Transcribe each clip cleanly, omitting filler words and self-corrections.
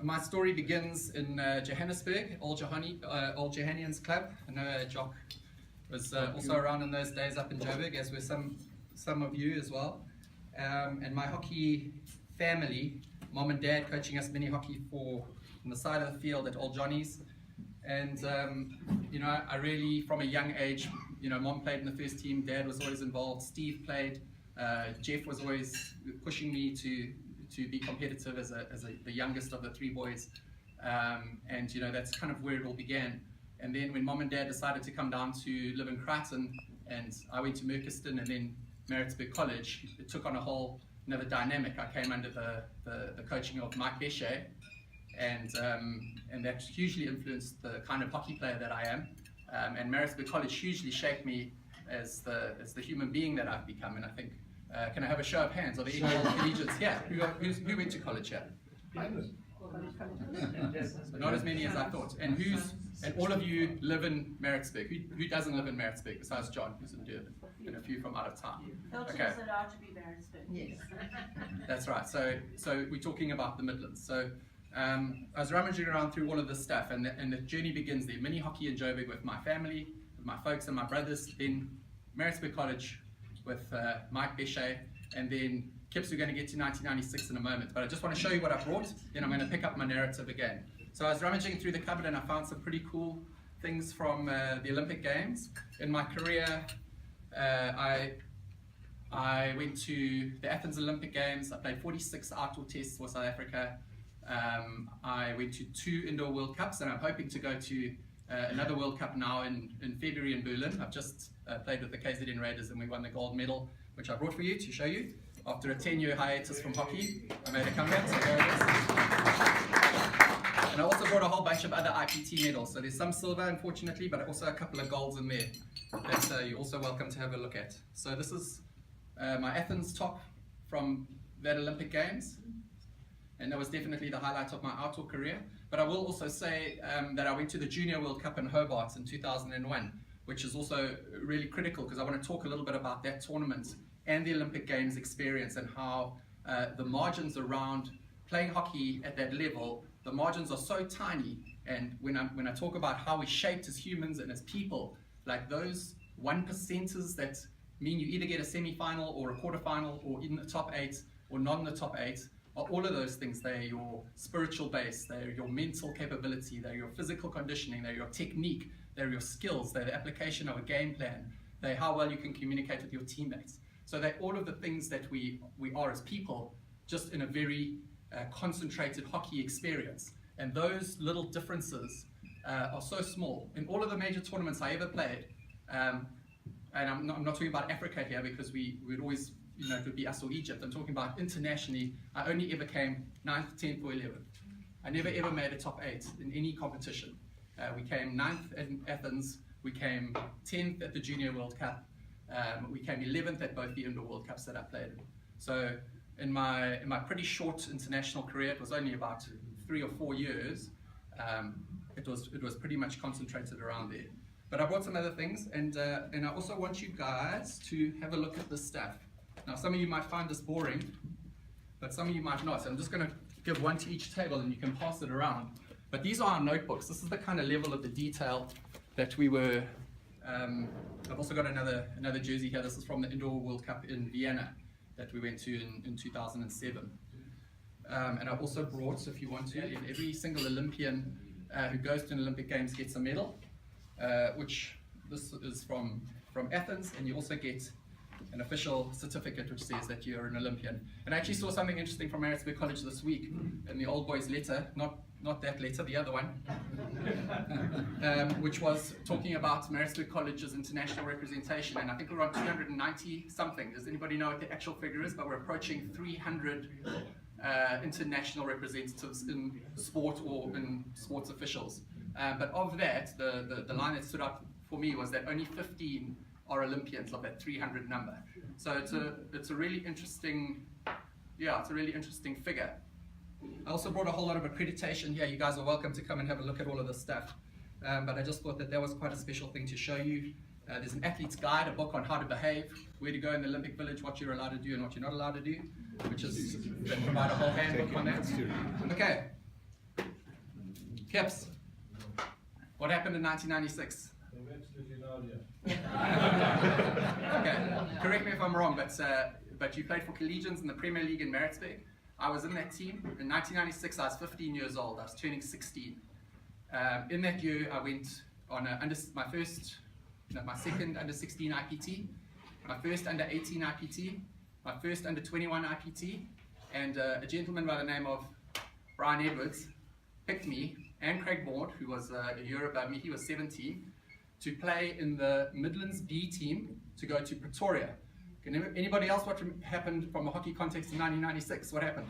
My story begins in Johannesburg, Old Johannians Club. I know Jock was also around in those days up in Joburg, as were some of you as well. And my hockey family, mom and dad coaching us mini hockey on the side of the field at Old Johnny's. And I really, from a young age, mom played in the first team, dad was always involved, Steve played, Jeff was always pushing me to be competitive as the youngest of the three boys. And that's kind of where it all began. And then when mom and dad decided to come down to live in Crichton, and I went to Merchiston and then Maritzburg College, it took on a whole another dynamic. I came under the coaching of Mike Bechet, and that hugely influenced the kind of hockey player that I am. And Maritzburg College hugely shaped me as the human being that I've become. And I think, can I have a show of hands? Are there any collegians here? Who went to college here? So not as many as I thought. And all of you live in Maritzburg. Who doesn't live in Maritzburg besides John, who's in Durban, and a few from out of town? Okay. It ought to be Maritzburg. Yes. That's right. So we're talking about the Midlands. So I was rummaging around through all of this stuff, and the journey begins there. Mini hockey in Joburg with my family, with my folks and my brothers. Then Maritzburg College with Mike Bechet, and then Kips, we're going to get to 1996 in a moment, but I just want to show you what I brought, then I'm going to pick up my narrative again. So I was rummaging through the cupboard and I found some pretty cool things from the Olympic Games. In my career, I went to the Athens Olympic Games. I played 46 outdoor tests for South Africa. I went to 2 indoor World Cups, and I'm hoping to go to another World Cup now in February in Berlin. I've just played with the KZN Raiders and we won the gold medal, which I brought for you to show you. After a 10-year hiatus from hockey, I made a comeback, so there it is. And I also brought a whole bunch of other IPT medals. So there's some silver, unfortunately, but also a couple of golds in there that you're also welcome to have a look at. So this is my Athens top from that Olympic Games. And that was definitely the highlight of my outdoor career. But I will also say that I went to the Junior World Cup in Hobart in 2001, which is also really critical because I want to talk a little bit about that tournament and the Olympic Games experience and how the margins around playing hockey at that level, the margins are so tiny. And when I talk about how we're shaped as humans and as people, like those 1%ers that mean you either get a semi-final or a quarter-final or in the top 8 or not in the top 8, are all of those things. They're your spiritual base, they're your mental capability, they're your physical conditioning, they're your technique, they're your skills, they're the application of a game plan, they're how well you can communicate with your teammates. So they're all of the things that we are as people, just in a very concentrated hockey experience. And those little differences are so small. In all of the major tournaments I ever played, and I'm not talking about Africa here because we would always, it would be us or Egypt. I'm talking about internationally. I only ever came 9th, 10th, or 11th. I never ever made a top 8 in any competition. We came 9th in Athens. We came 10th at the Junior World Cup. We came 11th at both the indoor World Cups that I played in. So in my pretty short international career, it was only about 3 or 4 years. It was pretty much concentrated around there. But I brought some other things, and I also want you guys to have a look at this stuff. Now, some of you might find this boring, but some of you might not. So I'm just going to give one to each table, and you can pass it around. But these are our notebooks. This is the kind of level of the detail that we were. I've also got another jersey here. This is from the Indoor World Cup in Vienna that we went to in 2007. And I've also brought, so if you want to, every single Olympian who goes to an Olympic Games gets a medal, which this is from Athens, and you also get an official certificate which says that you're an Olympian. And I actually saw something interesting from Maritzburg College this week in the old boys letter, not that letter, the other one, which was talking about Maritzburg College's international representation, and I think we're on 290 something. Does anybody know what the actual figure is? But we're approaching 300 international representatives in sport or in sports officials. But of that, the line that stood out for me was that only 15 are Olympians of that 300 number. So it's a really interesting, it's a really interesting figure. I also brought a whole lot of accreditation here. You guys are welcome to come and have a look at all of this stuff. But I just thought that was quite a special thing to show you. There's an athlete's guide, a book on how to behave, where to go in the Olympic Village, what you're allowed to do and what you're not allowed to do, which is, they provide a whole handbook on that. Okay, Kips, what happened in 1996? Absolutely no idea. Okay, correct me if I'm wrong, but you played for Collegians in the Premier League in Maritzburg. I was in that team. In 1996, I was 15 years old. I was turning 16. In that year, I went on my second under 16 IPT, my first under 18 IPT, my first under 21 IPT, and a gentleman by the name of Brian Edwards picked me and Craig Maud, who was a year above me, he was 17, to play in the Midlands B team to go to Pretoria. Can anybody else what happened from a hockey context in 1996? What happened?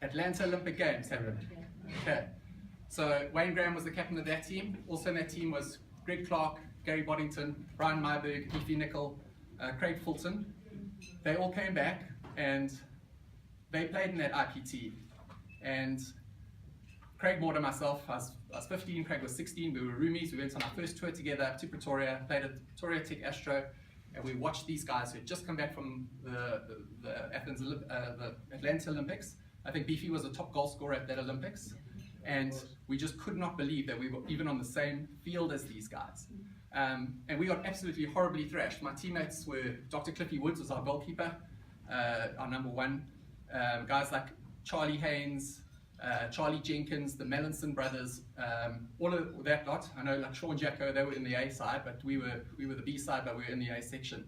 Atlanta Olympic Games happened. Okay. So Wayne Graham was the captain of that team. Also in that team was Greg Clark, Gary Boddington, Brian Myberg, Leafy Nicol, Craig Fulton. They all came back and they played in that IPT. And Craig Maud and myself, I was 15, Craig was 16, we were roomies, we went on our first tour together to Pretoria, played at Pretoria Tech Astro, and we watched these guys who had just come back from the Athens, the Atlanta Olympics. I think Beefy was the top goal scorer at that Olympics, and we just could not believe that we were even on the same field as these guys. And we got absolutely horribly thrashed. My teammates were Dr. Cliffy Woods was our goalkeeper, our number one, guys like Charlie Haynes, Charlie Jenkins, the Melanson brothers, all of that lot. I know like Sean Jacko, they were in the A side, but we were the B side, but we were in the A section.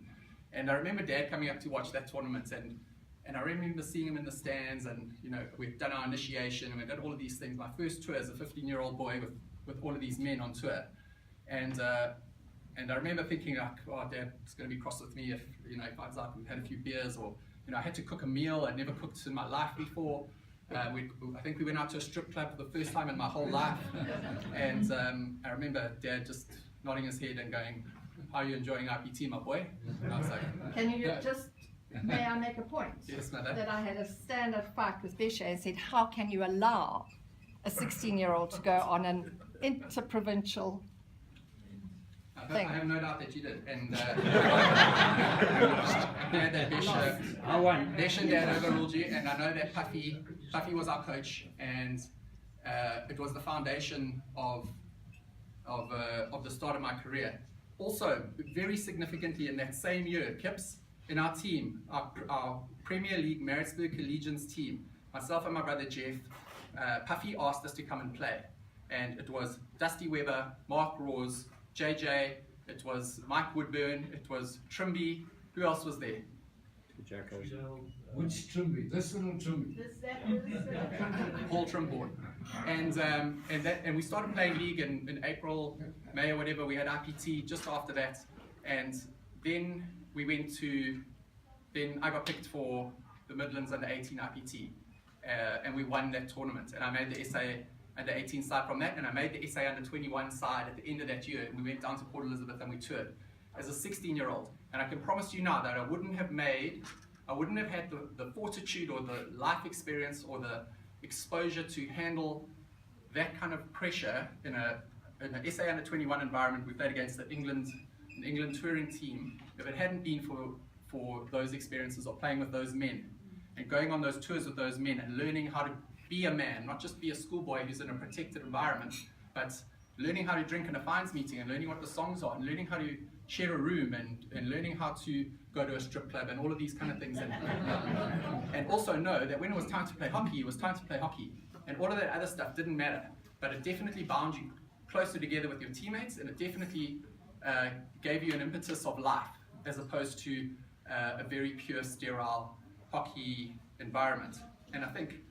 And I remember Dad coming up to watch that tournament, and I remember seeing him in the stands, and you know, we've done our initiation and we've done all of these things. My first tour as a 15-year-old boy with all of these men on tour. And I remember thinking like, oh, Dad's going to be cross with me if he finds out we've had a few beers, or I had to cook a meal I'd never cooked in my life before. I think we went out to a strip club for the first time in my whole life, and I remember Dad just nodding his head and going, "How are you enjoying IPT, my boy?" And I was like, "Can you just, may I make a point?" Yes, mother. That I had a stand-up fight with Besha and said, how can you allow a 16-year-old to go on an inter-provincial thing? I have no doubt that you did, and Besha and Dad overruled you, and I know that Puffy was our coach, and it was the foundation of the start of my career. Also, very significantly in that same year, Kips, in our team, our Premier League Maritzburg Collegians team, myself and my brother Jeff, Puffy asked us to come and play, and it was Dusty Weber, Mark Rawes, JJ, it was Mike Woodburn, it was Trimby. Who else was there? Which Trimby? This one or Trimby? Paul Trimborn. And we started playing league in April, May or whatever. We had IPT just after that, and then we went to. Then I got picked for the Midlands under 18 IPT, and we won that tournament. And I made the SA under 18 side from that, and I made the SA under 21 side at the end of that year. And we went down to Port Elizabeth and we toured as a 16-year-old. And I can promise you now that I wouldn't have had the fortitude or the life experience or the exposure to handle that kind of pressure in an SA under 21 environment. We played against an England touring team. If it hadn't been for those experiences of playing with those men and going on those tours with those men and learning how to be a man, not just be a schoolboy who's in a protected environment, but learning how to drink in a fines meeting and learning what the songs are and learning how to share a room and learning how to go to a strip club and all of these kind of things. And also know that when it was time to play hockey, it was time to play hockey. And all of that other stuff didn't matter. But it definitely bound you closer together with your teammates, and it definitely gave you an impetus of life as opposed to a very pure, sterile hockey environment. And I think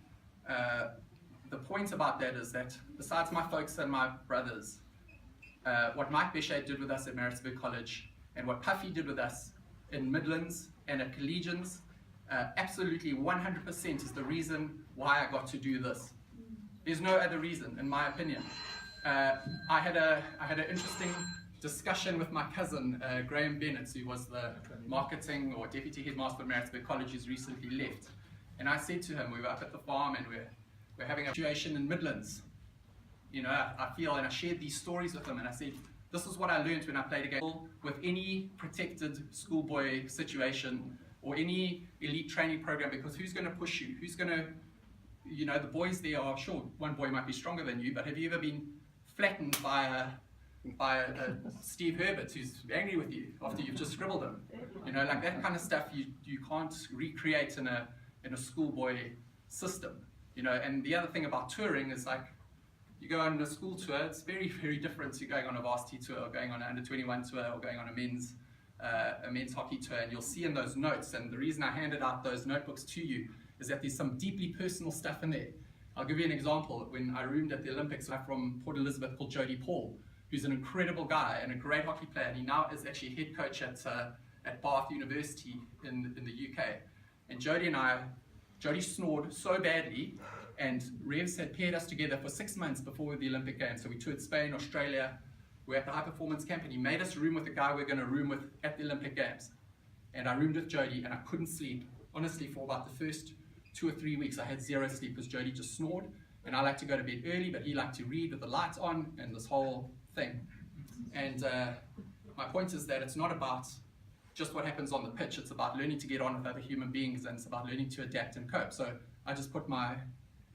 the point about that is that besides my folks and my brothers, what Mike Bechet did with us at Maritzburg College and what Puffy did with us in Midlands and at Collegians, absolutely 100% is the reason why I got to do this. There's no other reason, in my opinion. I had an interesting discussion with my cousin, Graham Bennett, who was the marketing or deputy headmaster of Maritzburg College, who's recently left. And I said to him, we were up at the farm and we're having a situation in Midlands. I feel, and I shared these stories with him, and I said, this is what I learned when I played a game with any protected schoolboy situation or any elite training program, because who's going to push you? Who's going to you know, the boys there are, sure, one boy might be stronger than you, but have you ever been flattened by a Steve Herbert who's angry with you after you've just scribbled him? You know, like that kind of stuff you can't recreate in a schoolboy system. You know, and the other thing about touring is like, you go on a school tour, it's very, very different to going on a varsity tour or going on an under-21 tour or going on a men's hockey tour, and you'll see in those notes, and the reason I handed out those notebooks to you is that there's some deeply personal stuff in there. I'll give you an example. When I roomed at the Olympics, I'm from Port Elizabeth, called Jody Paul, who's an incredible guy and a great hockey player, and he now is actually head coach at Bath University in the UK. And Jody snored so badly, and Revs had paired us together for 6 months before the Olympic Games. So we toured Spain, Australia, we're at the high performance camp, and he made us room with the guy we're going to room with at the Olympic Games. And I roomed with Jody, and I couldn't sleep. Honestly, for about the first 2 or 3 weeks, I had zero sleep because Jody just snored. And I like to go to bed early, but he liked to read with the lights on and this whole thing. And my point is that it's not about just what happens on the pitch. It's about learning to get on with other human beings, and it's about learning to adapt and cope. So I just put my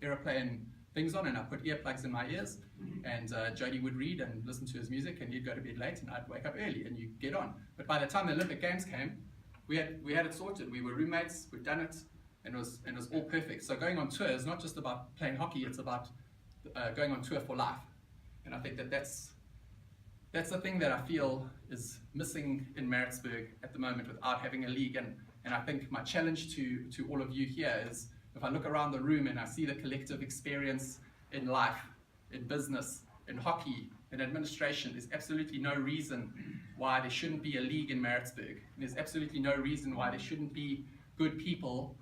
aeroplane things on, and I put earplugs in my ears, and Jody would read and listen to his music, and he'd go to bed late, and I'd wake up early, and you'd get on. But by the time the Olympic Games came, we had it sorted. We were roommates, we'd done it, and it was all perfect. So going on tour is not just about playing hockey, it's about going on tour for life. And I think that's the thing that I feel is missing in Maritzburg at the moment without having a league. And I think my challenge to all of you here is, if I look around the room and I see the collective experience in life, in business, in hockey, in administration, there's absolutely no reason why there shouldn't be a league in Maritzburg. There's absolutely no reason why there shouldn't be good people,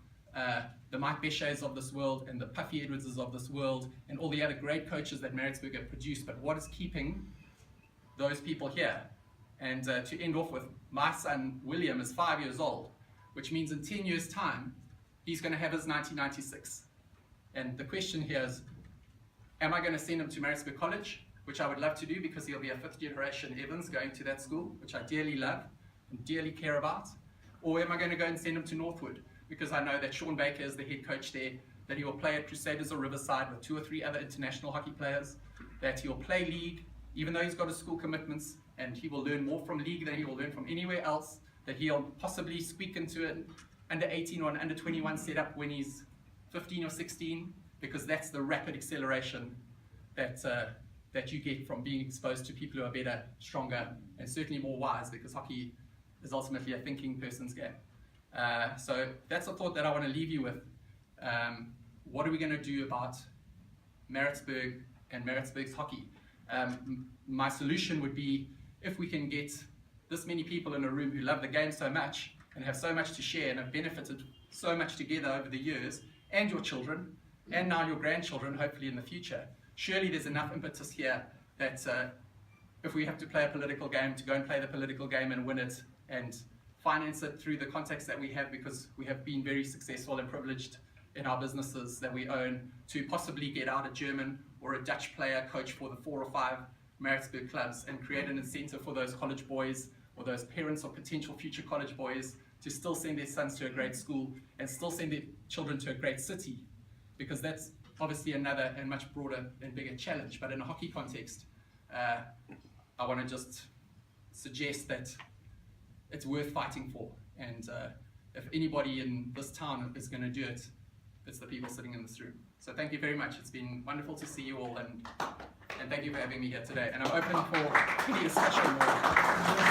the Mike Beshays of this world and the Puffy Edwardses of this world and all the other great coaches that Maritzburg have produced. But what is keeping those people here? And to end off with, my son William is 5 years old, which means in 10 years' time, he's going to have his 1996. And the question here is, am I going to send him to Maritzburg College, which I would love to do because he'll be a fifth generation Evans going to that school, which I dearly love and dearly care about? Or am I going to go and send him to Northwood because I know that Sean Baker is the head coach there, that he will play at Crusaders or Riverside with 2 or 3 other international hockey players, that he'll play league, even though he's got his school commitments, and he will learn more from league than he will learn from anywhere else, that he'll possibly squeak into an under 18 or an under 21 setup when he's 15 or 16, because that's the rapid acceleration that you get from being exposed to people who are better, stronger, and certainly more wise, because hockey is ultimately a thinking person's game. So that's a thought that I want to leave you with. What are we going to do about Maritzburg and Maritzburg's hockey? My solution would be, if we can get this many people in a room who love the game so much and have so much to share and have benefited so much together over the years, and your children, and now your grandchildren, hopefully in the future, surely there's enough impetus here that if we have to play a political game, to go and play the political game and win it and finance it through the contacts that we have, because we have been very successful and privileged in our businesses that we own, to possibly get out a German or a Dutch player coach for the 4 or 5 Maritzburg clubs and create an incentive for those college boys or those parents or potential future college boys to still send their sons to a great school and still send their children to a great city, because that's obviously another and much broader and bigger challenge. But in a hockey context, I want to just suggest that it's worth fighting for, and if anybody in this town is going to do it, it's the people sitting in this room. So thank you very much. It's been wonderful to see you all, and thank you for having me here today. And I'm open for any discussion.